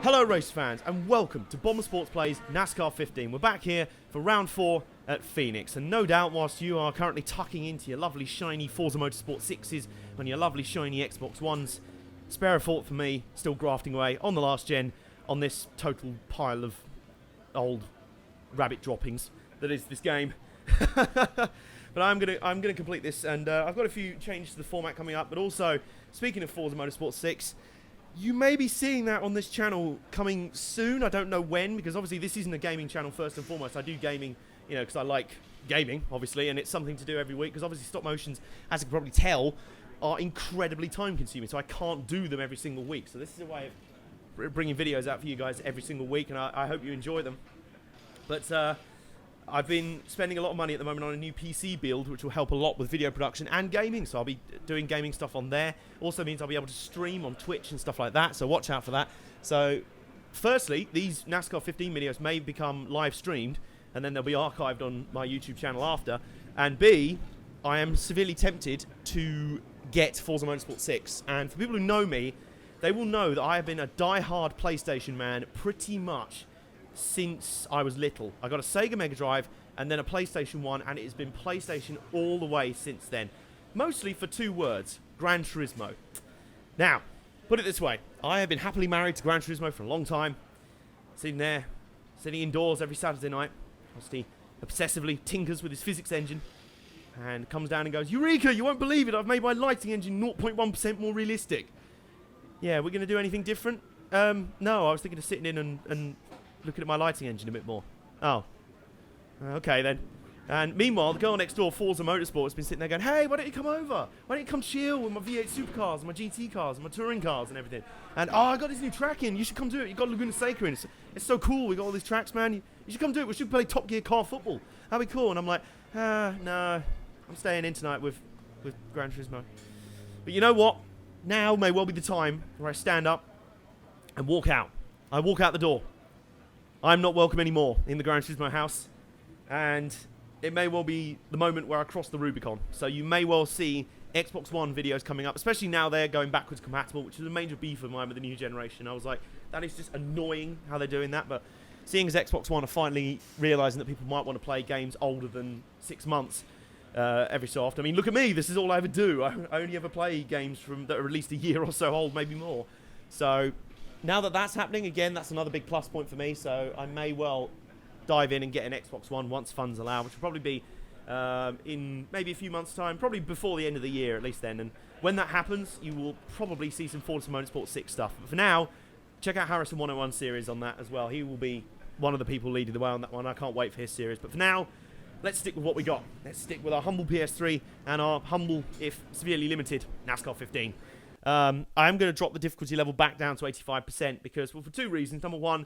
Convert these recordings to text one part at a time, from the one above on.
Hello race fans and welcome to Bombersports Plays NASCAR 15. We're back here for round 4 at Phoenix, and no doubt whilst you are currently tucking into your lovely shiny Forza Motorsport 6s and your lovely shiny Xbox Ones, spare a thought for me, still grafting away on the last gen on this total pile of old rabbit droppings that is this game. But I'm gonna complete this, and I've got a few changes to the format coming up, but also, speaking of Forza Motorsport 6, you may be seeing that on this channel coming soon. I don't know when, because obviously this isn't a gaming channel first and foremost. I do gaming, you know, because I like gaming, obviously, and it's something to do every week, because obviously stop motions, as you can probably tell, are incredibly time consuming, so I can't do them every single week. So this is a way of bringing videos out for you guys every single week, and I hope you enjoy them. But I've been spending a lot of money at the moment on a new PC build, which will help a lot with video production and gaming, so I'll be doing gaming stuff on there. Also means I'll be able to stream on Twitch and stuff like that, so watch out for that. So, firstly, these NASCAR 15 videos may become live streamed, and then they'll be archived on my YouTube channel after. And B, I am severely tempted to get Forza Motorsport 6, and for people who know me, they will know that I have been a die-hard PlayStation man pretty much since I was little. I got a Sega Mega Drive and then a PlayStation 1, and it has been PlayStation all the way since then. Mostly for two words: Gran Turismo. Now, put it this way, I have been happily married to Gran Turismo for a long time. Sitting there, sitting indoors every Saturday night, whilst he obsessively tinkers with his physics engine and comes down and goes, "Eureka, you won't believe it, I've made my lighting engine 0.1% more realistic." Yeah, we're going to do anything different? No, I was thinking of sitting in and looking at my lighting engine a bit more. Oh. Okay then. And meanwhile, the girl next door, Forza Motorsport, has been sitting there going, "Hey, why don't you come over? Why don't you come chill with my V8 supercars and my GT cars and my touring cars and everything? And, oh, I got this new track in. You should come do it. You got Laguna Seca in. It's so cool. We got all these tracks, man. You should come do it. We should play Top Gear car football. That'd be cool." And I'm like, no. I'm staying in tonight with Gran Turismo. But you know what? Now may well be the time where I stand up and walk out. I walk out the door. I'm not welcome anymore in the Gran Turismo house, and it may well be the moment where I cross the Rubicon. So you may well see Xbox One videos coming up, especially now they're going backwards compatible, which is a major beef of mine with the new generation. I was like, that is just annoying how they're doing that, but seeing as Xbox One are finally realising that people might want to play games older than 6 months every so often. I mean, look at me, this is all I ever do. I only ever play games that are at least a year or so old, maybe more. So now that that's happening, again, that's another big plus point for me, so I may well dive in and get an Xbox One once funds allow, which will probably be in maybe a few months' time, probably before the end of the year, at least then. And when that happens, you will probably see some Forza Motorsport 6 stuff. But for now, check out Harrison 101 series on that as well. He will be one of the people leading the way on that one. I can't wait for his series. But for now, let's stick with what we got. Let's stick with our humble PS3 and our humble, if severely limited, NASCAR 15. I am going to drop the difficulty level back down to 85% because, well, for two reasons. Number one,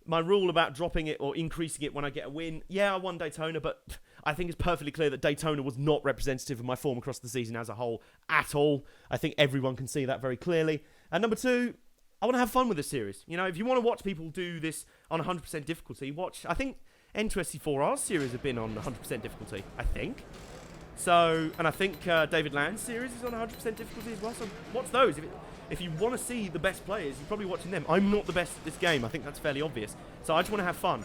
my rule about dropping it or increasing it when I get a win. Yeah, I won Daytona, but I think it's perfectly clear that Daytona was not representative of my form across the season as a whole at all. I think everyone can see that very clearly. And number two, I want to have fun with this series. You know, if you want to watch people do this on 100% difficulty, watch. I think N2SC4R's series have been on 100% difficulty, I think. So, and I think David Land's series is on 100% difficulty as well, so watch those. If you want to see the best players, you're probably watching them. I'm not the best at this game, I think that's fairly obvious. So I just want to have fun.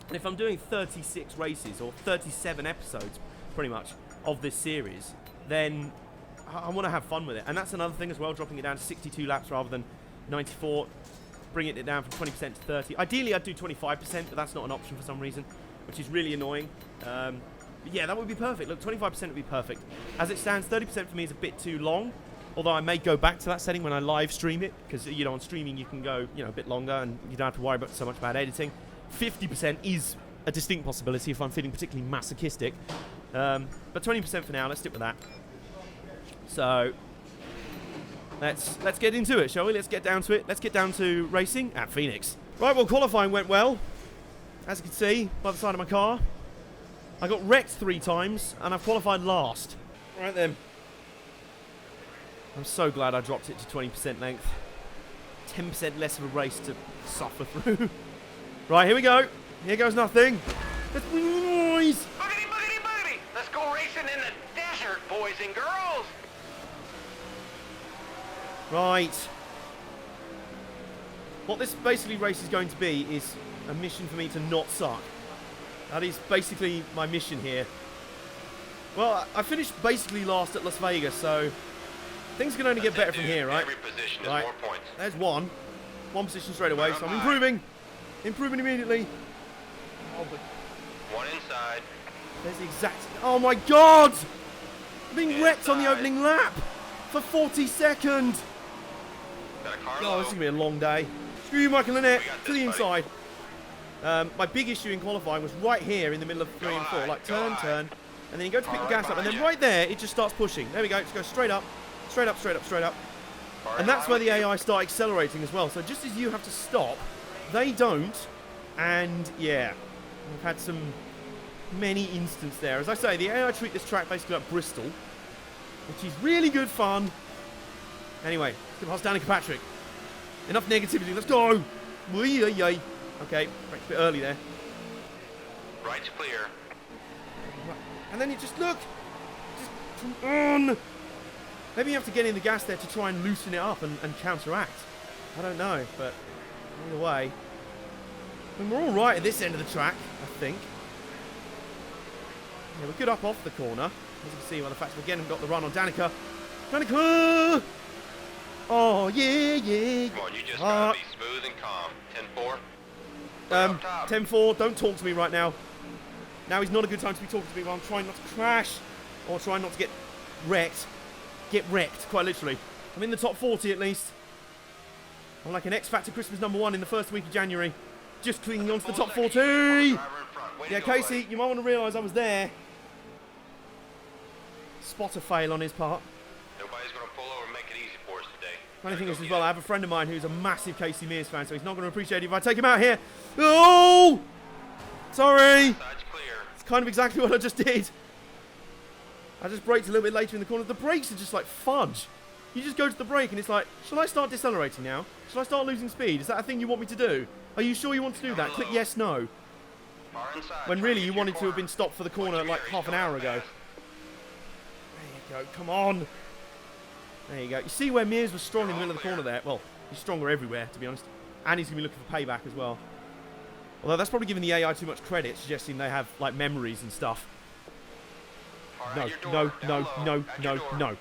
And if I'm doing 36 races, or 37 episodes, pretty much, of this series, then I want to have fun with it. And that's another thing as well, dropping it down to 62 laps rather than 94, bringing it down from 20% to 30. Ideally, I'd do 25%, but that's not an option for some reason, which is really annoying. Yeah, that would be perfect. Look, 25% would be perfect. As it stands, 30% for me is a bit too long, although I may go back to that setting when I live stream it, because, you know, on streaming you can go, you know, a bit longer and you don't have to worry about so much about editing. 50% is a distinct possibility if I'm feeling particularly masochistic. But 20% for now, let's stick with that. So, let's get into it, shall we? Let's get down to it. Let's get down to racing at Phoenix. Right, well, qualifying went well, as you can see by the side of my car. I got wrecked 3 times, and I've qualified last. Right then. I'm so glad I dropped it to 20% length. 10% less of a race to suffer through. Right, here we go. Here goes nothing. Let's boys. Boogity, boogity, boogity. Let's go racing in the desert, boys and girls. Right. What this basically race is going to be is a mission for me to not suck. That is basically my mission here. Well, I finished basically last at Las Vegas, so things can only get better from here, right? Every position is Right. more points. There's one. One position straight away, so I'm improving. Improving immediately. Oh, but One inside. there's the exact... Oh my god! I'm being wrecked on the opening lap for 40 seconds. Got a car Oh, low. this is going to be a long day. Screw you, Michael Lynette. We got To the this, buddy. inside. My big issue in qualifying was right here in the middle of 3 and 4. high, Like, go turn, high. turn. And then you go to pick the Car right gas up. And then behind you. right there, it just starts pushing. There we go. Just go straight up. Straight up, straight up, straight up. Car And that's in where line the with you. AI start accelerating as well. So just as you have to stop, they don't. And, yeah. We've had many instances there. As I say, the AI treat this track basically like Bristol, which is really good fun. Anyway, let's get past Danica Patrick. Enough negativity. Let's go. Wee-yay. Okay, brakes a bit early there. Right's clear. And then you just look. Just come on. Maybe you have to get in the gas there to try and loosen it up and counteract. I don't know, but either way. I mean, we're all right at this end of the track, I think. Yeah, we're good up off the corner. As you can see by the fact we've again got the run on Danica. Danica! Oh, yeah, yeah. Come on, you just gotta be smooth and calm. 10-4. Up top. 10-4, don't talk to me right now. Now is not a good time to be talking to me while I'm trying not to crash or trying not to get wrecked. Get wrecked, quite literally. I'm in the top 40 at least. I'm like an X Factor Christmas #1 in the first week of January. Just clinging on to the top 40. Driver in front. Way to Yeah, go, Casey, buddy. you might want to realise I was there. Spot a fail on his part. Nobody's gonna pull over and make it easy for us today. Funny thing Gotta is go as get well, it. I have a friend of mine who's a massive Casey Mears fan, so he's not going to appreciate it if I take him out here. Oh! Sorry! Side's clear. It's kind of exactly what I just did. I just braked a little bit later in the corner. The brakes are just like fudge. You just go to the brake and it's like, shall I start decelerating now? Shall I start losing speed? Is that a thing you want me to do? Are you sure you want to do that? Click yes, no. Far inside. When Try really to you get wanted your to have corner. been stopped for the corner Watch your like gear, half he's an hour going ago. fast. There you go, come on. There you go. You see where Mears was strong in the middle of the corner there? Well, he's stronger everywhere, to be honest. And he's going to be looking for payback as well. Although that's probably giving the AI too much credit, suggesting they have like memories and stuff. Far No, at your door, no, down no, low, no, at your no, door. no.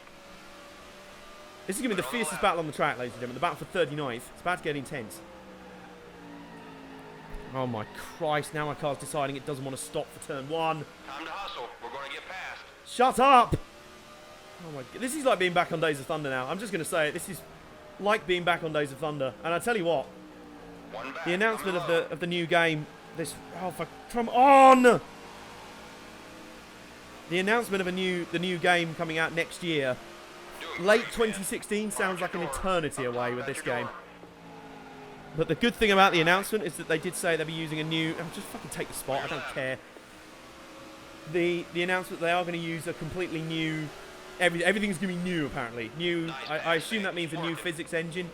This is going to be the Put it on the fiercest left. battle on the track, ladies and gentlemen. The battle for 39th. It's about to get intense. Oh my Christ, now my car's deciding it doesn't want to stop for turn 1. Time to hustle. We're gonna get past. Shut up! Oh my God. This is like being back on Days of Thunder now. I'm just going to say it. This is like being back on Days of Thunder. And I tell you what, One back. the announcement coming low. of the new game, this... Oh, come on! The announcement of the new game coming out next year, Do it late quick, man. 2016, sounds like an Far at your eternity door. away Up with top, this at your game. door. But the good thing about the announcement is that they did say they'll be using a new... Oh, just fucking take the spot, I don't care. The announcement they are going to use a completely new... Everything's going to be new, apparently. New... I assume that means a new physics engine.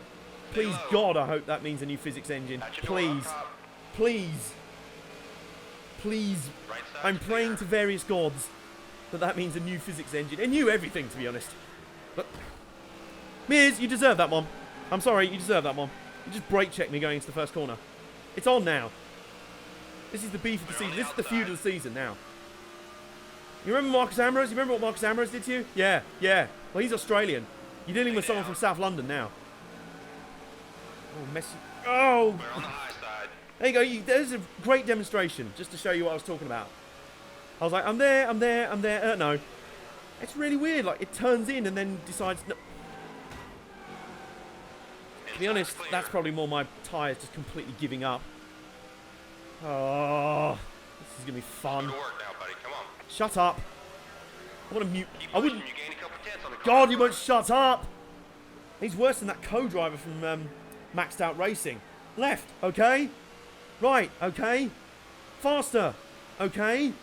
Please, God, I hope that means a new physics engine. At your door, up Please. top. Please. Please. Right side's I'm praying to clear. various gods that means a new physics engine. A new everything, to be honest. But... Mears, you deserve that one. I'm sorry, you deserve that one. You just brake checked me going into the first corner. It's on now. This is the beef of the We're on season. the This is the feud outside. of the season now. You remember Marcus Ambrose? You remember what Marcus Ambrose did to you? Yeah, yeah. Well, he's Australian. You're dealing with someone from South London now. Oh, Messi. Oh! We're on the high side. There you go. There's a great demonstration just to show you what I was talking about. I was like, I'm there, I'm there, I'm there. No. It's really weird. Like, it turns in and then decides... No. To be honest, Inside's clear. that's probably more my tyres just completely giving up. Oh, this is going to be fun. Good work now, buddy. Come on. Shut up. I want to mute. Keep I pushing. wouldn't... You gain a couple tenths on the car. God, you won't shut up. He's worse than that co-driver from Maxed Out Racing. Left, okay. Right, okay. Faster, okay.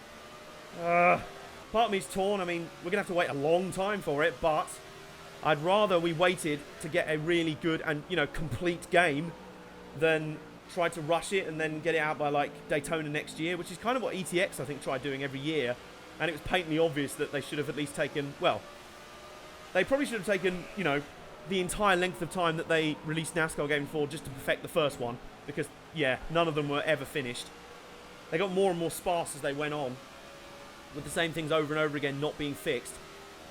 Part of me's torn. I mean, we're going to have to wait a long time for it, but I'd rather we waited to get a really good and, you know, complete game than try to rush it and then get it out by, like, Daytona next year, which is kind of what ETX, I think, tried doing every year. And it was patently obvious that they should have at least taken, well, they probably should have taken, you know, the entire length of time that they released NASCAR games for just to perfect the first one. Because, yeah, none of them were ever finished. They got more and more sparse as they went on, with the same things over and over again not being fixed.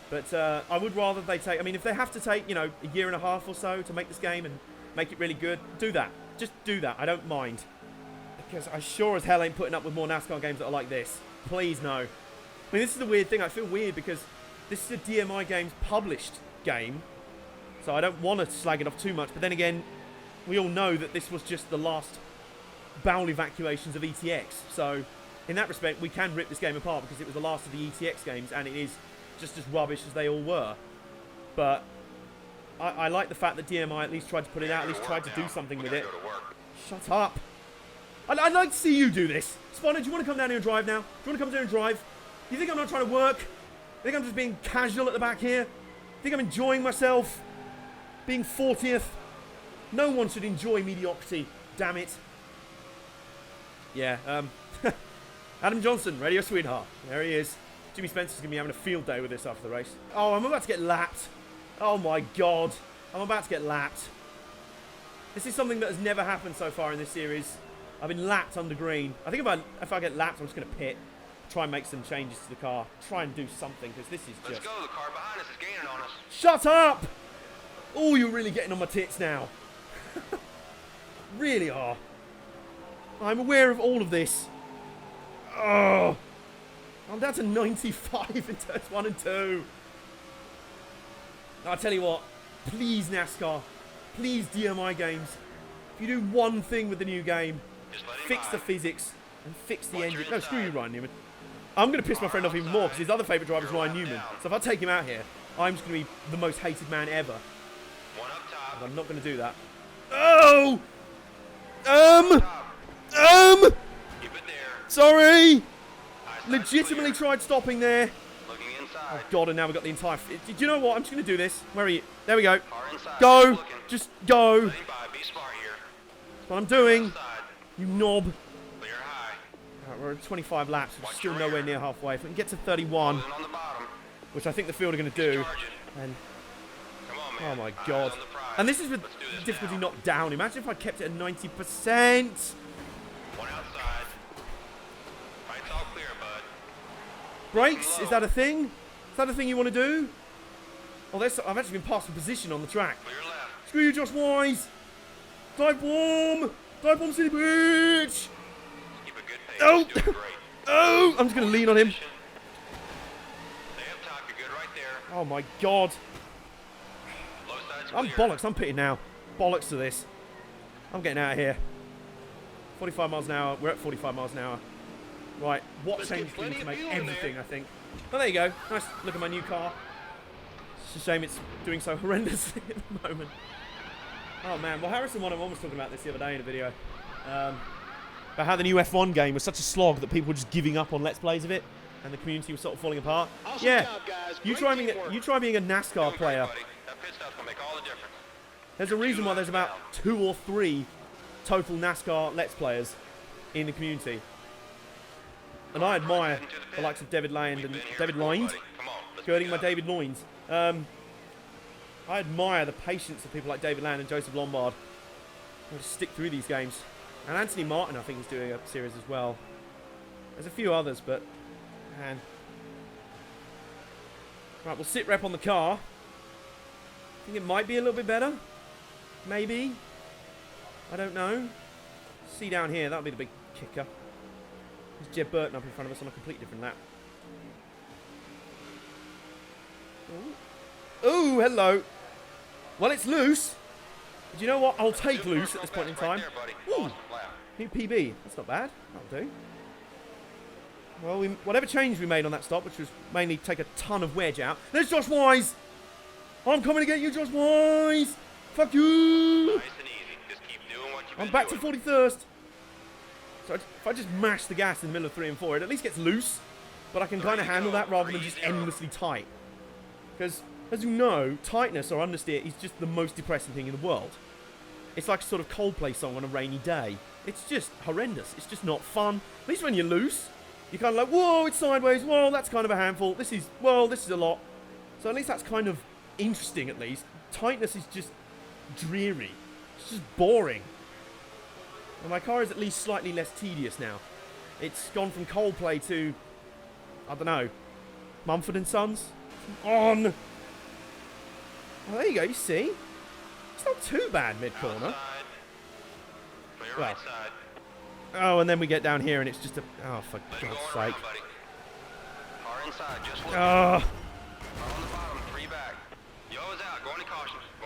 But I would rather they take... I mean, if they have to take, you know, a year and a half or so to make this game and make it really good, do that. Just do that. I don't mind. Because I sure as hell ain't putting up with more NASCAR games that are like this. Please, no. I mean, this is the weird thing. I feel weird because this is a DMI Games published game. So I don't want to slag it off too much. But then again, we all know that this was just the last bowel evacuations of ETX. So in that respect, we can rip this game apart because it was the last of the ETX games and it is just as rubbish as they all were. But I like the fact that DMI at least tried to put it out, at least tried to do something with it. Shut up. I'd like to see you do this. Spanner, do you want to come down here and drive now? Do you want to come down here and drive? You think I'm not trying to work? You think I'm just being casual at the back here? You think I'm enjoying myself? Being 40th? No one should enjoy mediocrity. Damn it. Yeah, Adam Johnson, radio sweetheart. There he is. Jimmy Spencer's going to be having a field day with this after the race. Oh, I'm about to get lapped. Oh my god. I'm about to get lapped. This is something that has never happened so far in this series. I've been lapped under green. I think if I get lapped, I'm just going to pit. Try and make some changes to the car. Try and do something, because this is just... Let's go. The car behind us is gaining on us. Shut up! Oh, you're really getting on my tits now. Really are. I'm aware of all of this. Oh, I'm down to 95 in turns 1 and 2. I'll tell you what. Please, NASCAR. Please, DMI Games. If you do one thing with the new game, fix the physics and fix the engine. No, screw you, Ryan Newman. I'm going to piss my friend off even more because his other favourite driver is Ryan Newman. So if I take him out here, I'm just going to be the most hated man ever. And I'm not going to do that. Oh! Sorry! Legitimately tried stopping there. Oh god, and now we've got the entire... Do you know what? I'm just going to do this. Where are you? There we go. Go! Just go! That's what I'm doing. You knob. Right, we're at 25 laps. We're still nowhere near halfway. If we can get to 31, which I think the field are going to do, and... Oh my god. And this is with difficulty knocked down. Imagine if I kept it at 90%. Brakes? Is that a thing? Is that a thing you want to do? Oh, I've actually been passed for position on the track. Screw you, Josh Wise. Dive bomb. Dive bomb city bitch. Oh. Oh, I'm just going to lean on him. Oh my god. I'm bollocks. I'm pitting now. Bollocks to this. I'm getting out of here. 45 miles an hour. We're at 45 miles an hour. Right. What change do we need to make everything, I think. Oh, there you go. Nice look at my new car. It's a shame it's doing so horrendously at the moment. Oh, man. Well, Harrison 101 was talking about this the other day in a video. About how the new F1 game was such a slog that people were just giving up on Let's Plays of it. And the community was sort of falling apart. Awesome job, guys. You try being a NASCAR player. There's a reason why there's about 2 or 3 total NASCAR Let's Players in the community. And I admire the likes of David Land and David Loins. Girding my David Loins. I admire the patience of people like David Land and Joseph Lombard who just stick through these games. And Anthony Martin, I think, is doing a series as well. There's a few others, but man. Right, we'll sit rep on the car. I think it might be a little bit better. Maybe. I don't know. See down here, that'll be the big kicker. There's Jeb Burton up in front of us on a completely different lap. Ooh, hello. Well, it's loose. But you know what? I'll take loose at this point in time. Ooh, new PB. That's not bad. That'll do. Well, whatever change we made on that stop, which was mainly take a ton of wedge out. There's Josh Wise. I'm coming to get you, Josh Wise. Fuck you. Nice and easy. Just keep doing what you've been back to 41st. So if I just mash the gas in the middle of 3 and 4, it at least gets loose. But I can kind of handle that rather than just endlessly tight. Because, as you know, tightness or understeer is just the most depressing thing in the world. It's like a sort of Coldplay song on a rainy day. It's just horrendous. It's just not fun. At least when you're loose, you're kind of like, whoa, it's sideways. Whoa, that's kind of a handful. This is a lot. So at least that's kind of interesting, at least. Tightness is just dreary. It's just boring. And my car is at least slightly less tedious now. It's gone from Coldplay to, I don't know, Mumford & Sons. Come on. Oh, there you go, you see? It's not too bad mid-corner. Well, oh, and then we get down here and it's just a... Oh, for God's sake. Oh.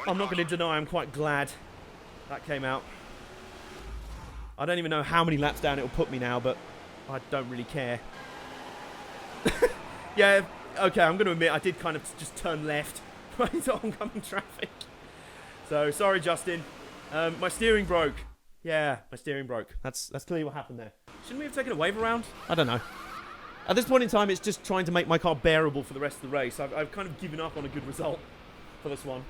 I'm not going to deny I'm quite glad that came out. I don't even know how many laps down it will put me now, but I don't really care. Yeah, okay, I'm going to admit I did kind of just turn left right into oncoming traffic. So, sorry, Justin. My steering broke. Yeah, my steering broke. That's clearly what happened there. Shouldn't we have taken a wave around? I don't know. At this point in time, it's just trying to make my car bearable for the rest of the race. I've kind of given up on a good result for this one.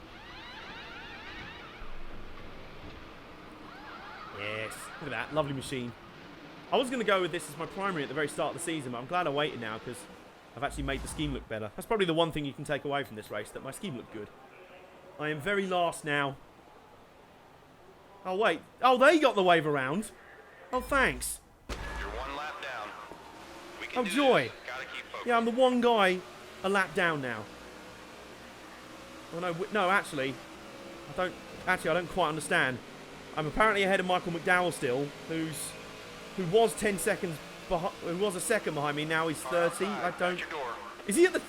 Yes, look at that, lovely machine. I was going to go with this as my primary at the very start of the season, but I'm glad I waited now because I've actually made the scheme look better. That's probably the one thing you can take away from this race, that my scheme looked good. I am very last now. Oh, wait. Oh, they got the wave around. Oh, thanks. You're one lap down. We can Oh, joy. Gotta keep focused. Yeah, I'm the one guy a lap down now. Oh, no, actually, I don't quite understand. I'm apparently ahead of Michael McDowell still, who was 10 seconds behind, who was a second behind me. Now he's 30. I don't. Is he at the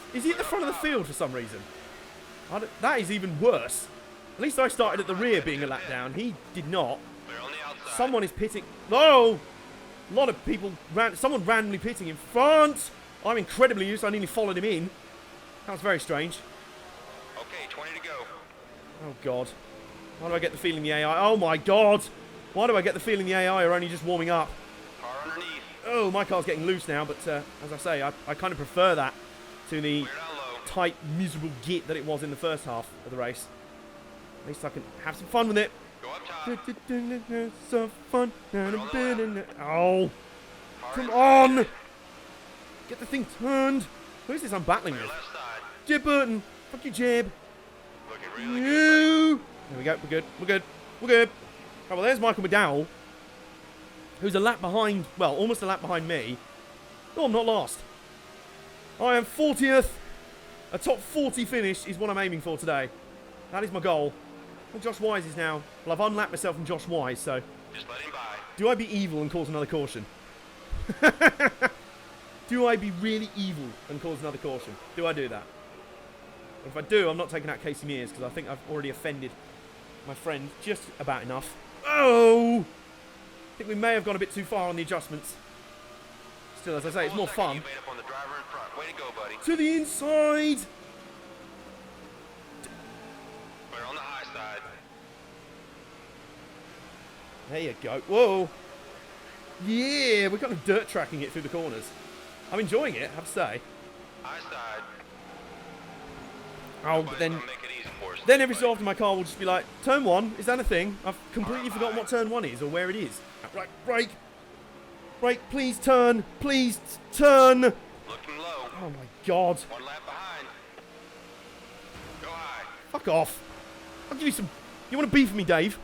front of the field for some reason? That is even worse. At least I started at the rear being a lap down. He did not. Someone is pitting. No! A lot of people. Someone randomly pitting in front. I'm incredibly used. I nearly followed him in. That was very strange. Okay, 20 to go. Oh, God. Why do I get the feeling the AI... Oh, my God! Why do I get the feeling the AI are only just warming up? Car underneath. Oh, my car's getting loose now, but as I say, I kind of prefer that to the tight, miserable git that it was in the first half of the race. At least I can have some fun with it. Go up top. So fun. Oh, come on! Get the thing turned. Who is this I'm battling with? Left side. Jeb Burton. Fuck you, Jeb. Looking really good. There we go. We're good. We're good. We're good. Right, well, there's Michael McDowell, who's a lap behind, well, almost a lap behind me. Oh, I'm not last. I am 40th. A top 40 finish is what I'm aiming for today. That is my goal. And Josh Wise is now... Well, I've unlapped myself from Josh Wise, so... Just let him by. Do I be evil and cause another caution? Do I be really evil and cause another caution? Do I do that? If I do, I'm not taking out Casey Mears because I think I've already offended my friend just about enough. Oh! I think we may have gone a bit too far on the adjustments. Still, as I say, it's more fun. You made up on the driver in front. Way to go, buddy. To the inside! We're on the high side. There you go. Whoa! Yeah, we're kind of dirt tracking it through the corners. I'm enjoying it, I have to say. High side. Oh, but then every so often my car will just be like, turn 1, is that a thing? I've completely forgotten what turn 1 is or where it is. Right, brake. Brake, please turn. Please turn. Looking low. Oh my God. 1 lap behind. Go high. Fuck off. I'll give you some... You want to beef with me, Dave?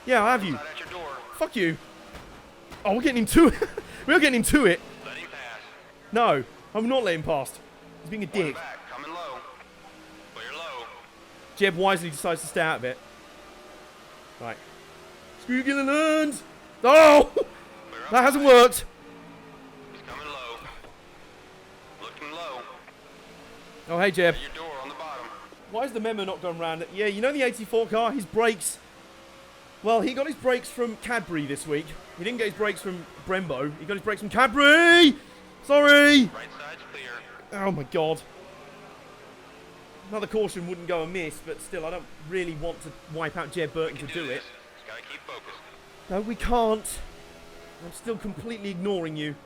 Yeah, I have you. Right at your door. Fuck you. Oh, we're getting into it. We're getting into it. Let him pass. No, I'm not letting past. He's being a 1 dick. back. Coming low. Clear low. Jeb wisely decides to stay out of it. Right. Screw Gilliland! Oh! That hasn't worked. He's coming low. Looking low. Oh, hey, Jeb. At your door on the bottom. Why is the memo not gone round? Yeah, you know the 84 car? His brakes... Well, he got his brakes from Cadbury this week. He didn't get his brakes from Brembo. He got his brakes from Cadbury! Sorry! Right side's clear. Oh, my God. Another caution wouldn't go amiss, but still, I don't really want to wipe out Jeb Burton to do it. Just gotta keep focused. No, we can't. I'm still completely ignoring you.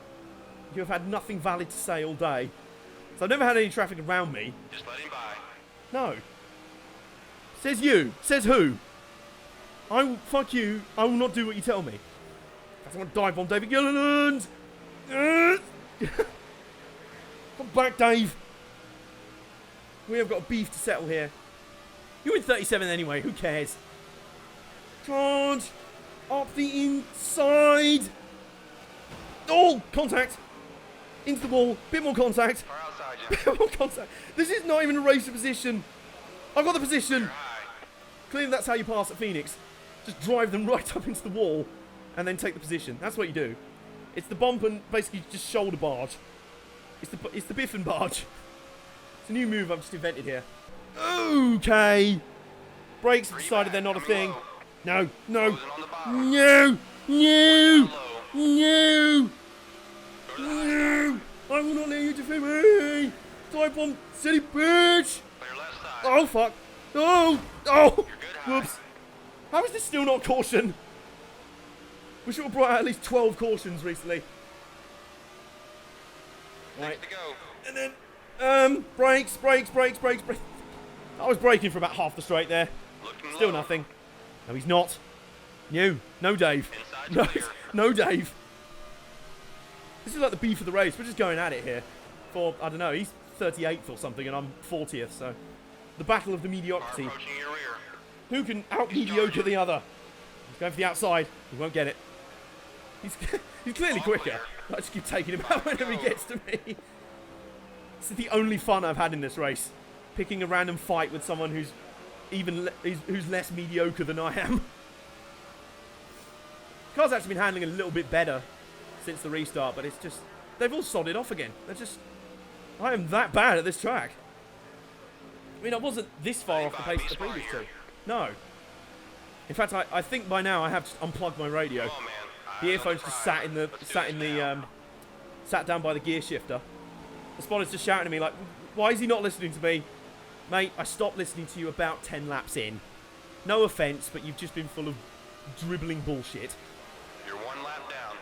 You have had nothing valid to say all day. So I've never had any traffic around me. Just let him by. No. Says you. Says who? Fuck you. I will not do what you tell me. I want to dive on David Gilliland. Come back, Dave. We have got a beef to settle here. You're in 37 anyway, who cares? Charge! Up the inside! Oh, contact! Into the wall, bit more contact. Far outside you. Bit more contact. This is not even a race of position. I've got the position. Clearly that's how you pass at Phoenix. Just drive them right up into the wall and then take the position. That's what you do. It's the bump and basically just shoulder barge. It's the biff and barge. It's a new move I've just invented here. Okay. Brakes have decided they're not a thing. No, no, no, no, no, no. I will not let you defeat me. Type bomb, silly bitch. Oh, fuck. Oh, oh. Whoops. How is this still not caution? We should have brought out at least 12 cautions recently. Right. And then, brakes. I was braking for about half the straight there. Still nothing. No, he's not. No, Dave. No, Dave. This is like the beef of the race. We're just going at it here. For, I don't know, he's 38th or something, and I'm 40th, so. The battle of the mediocrity. Who can out-mediocre the other? He's going for the outside. He won't get it. He's clearly quicker. I just keep taking him out whenever he gets to me. This is the only fun I've had in this race. Picking a random fight with someone who's who's less mediocre than I am. The car's actually been handling a little bit better since the restart, but it's just, they've all sodded off again. I am that bad at this track. I mean, I wasn't this far off the pace of the previous two. No. In fact, I think by now I have just unplugged my radio. The earphones just sat down by the gear shifter. The spotter's just shouting at me like, why is he not listening to me? Mate, I stopped listening to you about 10 laps in. No offence, but you've just been full of dribbling bullshit. You're 1 lap down.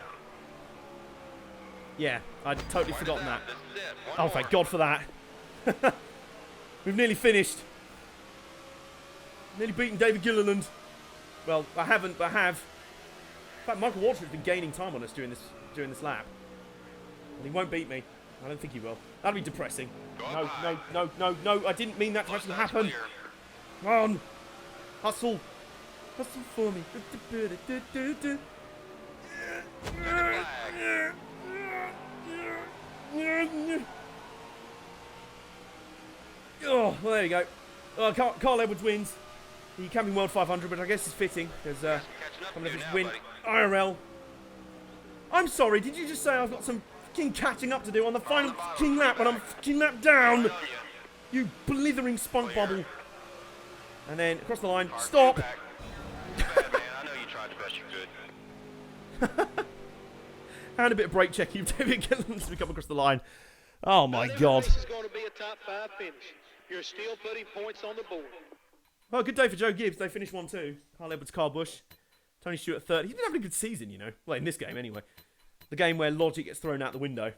Yeah, I'd totally forgotten that. Oh, thank God for that. We've nearly finished. Nearly beaten David Gilliland. Well, I haven't, but I have. In fact, Michael Waltrip's been gaining time on us during this lap. And he won't beat me. I don't think he will. That'll be depressing. No. I didn't mean that to actually happen. Come on. Hustle. Hustle for me. Oh, well, there you go. Carl Edwards wins the Camping World 500, but I guess it's fitting because coming off his win IRL. I'm sorry, did you just say I've got some fucking catching up to do on the final fucking lap when I'm fucking lap down? You blithering spunk bubble. And then across the line, stop. Man, I know you tried the best you could. And a bit of brake checking of David Gilliland as we come across the line. Oh my God. This is going to be a top 5 finish. You're still putting points on the board. Well, good day for Joe Gibbs. They finished 1-2. Carl Edwards, Carl Busch. Tony Stewart third. He's been having a good season, you know. Well, in this game anyway. The game where logic gets thrown out the window.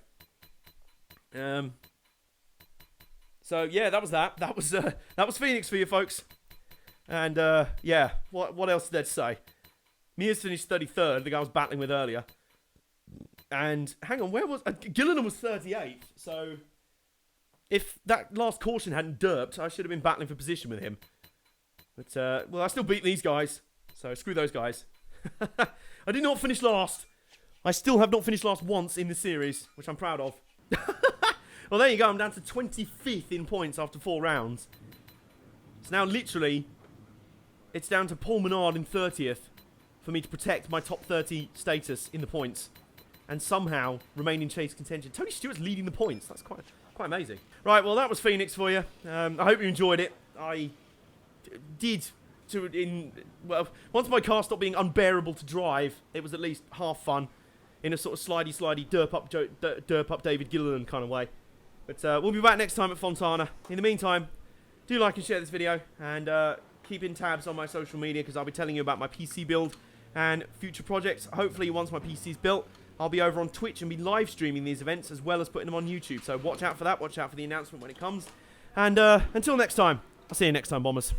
So yeah, that was that. That was Phoenix for you folks. And yeah, what else is there to say? Mears finished 33rd, the guy I was battling with earlier. And hang on, where was Gilliland was 38th. So if that last caution hadn't derped, I should have been battling for position with him. But well, I still beat these guys, so screw those guys. I did not finish last. I still have not finished last once in the series, which I'm proud of. Well, there you go. I'm down to 25th in points after 4 rounds. So now, literally, it's down to Paul Menard in 30th for me to protect my top 30 status in the points and somehow remain in chase contention. Tony Stewart's leading the points. That's quite amazing. Right, well, that was Phoenix for you. I hope you enjoyed it. I did well, once my car stopped being unbearable to drive, it was at least half fun in a sort of slidey derp up David Gilliland kind of way. But we'll be back next time at Fontana. In the meantime, do like and share this video and keep in tabs on my social media because I'll be telling you about my PC build and future projects. Hopefully, once my PC's built, I'll be over on Twitch and be live streaming these events as well as putting them on YouTube. So watch out for that. Watch out for the announcement when it comes. And until next time, I'll see you next time, Bombers.